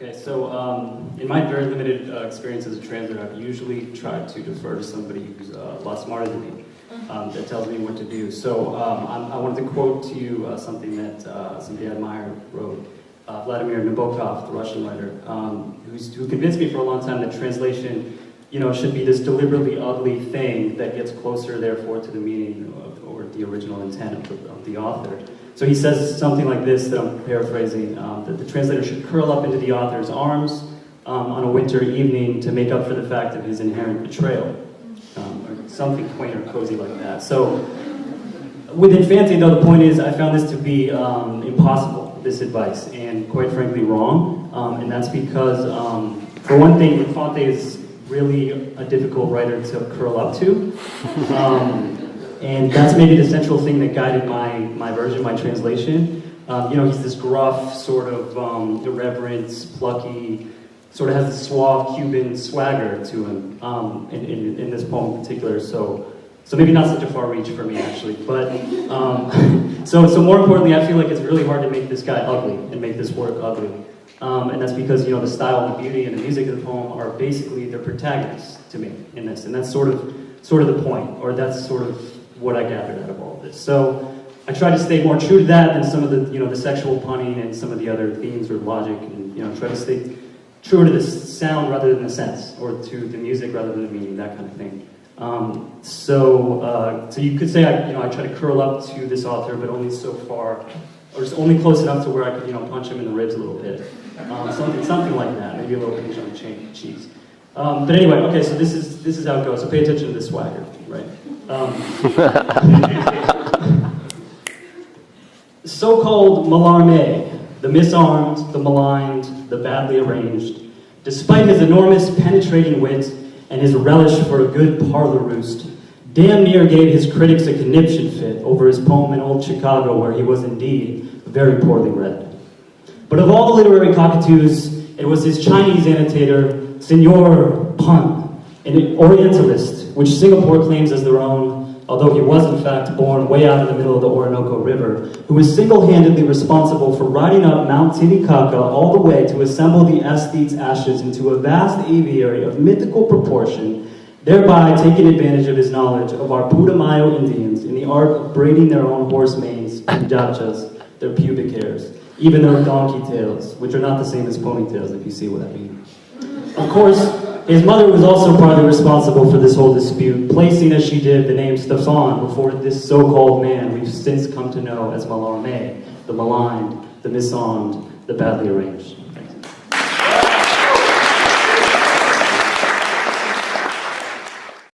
Okay, so in my very limited experience as a translator, I've usually tried to defer to somebody who's a lot smarter than me, that tells me what to do. So I wanted to quote to you something that somebody I admire wrote. Vladimir Nabokov, the Russian writer, who convinced me for a long time that translation, should be this deliberately ugly thing that gets closer, therefore, to the meaning or the original intent of the author. So he says something like this, that I'm paraphrasing, that the translator should curl up into the author's arms on a winter evening to make up for the fact of his inherent betrayal, or something quaint or cozy like that. So with Infante, though, the point is I found this to be impossible, this advice, and quite frankly wrong, and that's because, for one thing, Infante is really a difficult writer to curl up to. And that's maybe the central thing that guided my version, my translation. He's this gruff, sort of irreverent, plucky, sort of has this suave Cuban swagger to him in this poem in particular. So maybe not such a far reach for me, actually. But so more importantly, I feel like it's really hard to make this guy ugly and make this work ugly. And that's because the style and the beauty and the music of the poem are basically the protagonists to me in this, and that's sort of the point, or that's sort of what I gathered out of all of this. So I tried to stay more true to that than some of the the sexual punning and some of the other themes or logic, and try to stay truer to the sound rather than the sense, or to the music rather than the meaning, that kind of thing. So you could say I try to curl up to this author, but only so far, or just only close enough to where I could punch him in the ribs a little bit, something like that, maybe a little pinch on the cheeks. But anyway, okay, so this is how it goes. So pay attention to the swagger, right? So-called Mallarmé, the misarmed, the maligned, the badly arranged, despite his enormous penetrating wit and his relish for a good parlor roost, damn near gave his critics a conniption fit over his poem in Old Chicago, where he was indeed very poorly read. But of all the literary cockatoos, it was his Chinese annotator, Senor Pun, an Orientalist, which Singapore claims as their own, although he was in fact born way out in the middle of the Orinoco River, who was single-handedly responsible for riding up Mount Titicaca all the way to assemble the esti's ashes into a vast aviary of mythical proportion, thereby taking advantage of his knowledge of our Putumayo Indians in the art of braiding their own horse manes, pujachas, their pubic hairs, even their donkey tails, which are not the same as ponytails, if you see what I mean. Of course, his mother was also partly responsible for this whole dispute, placing as she did the name Stefan before this so-called man we've since come to know as Mallarmé, the maligned, the misarmed, the badly arranged.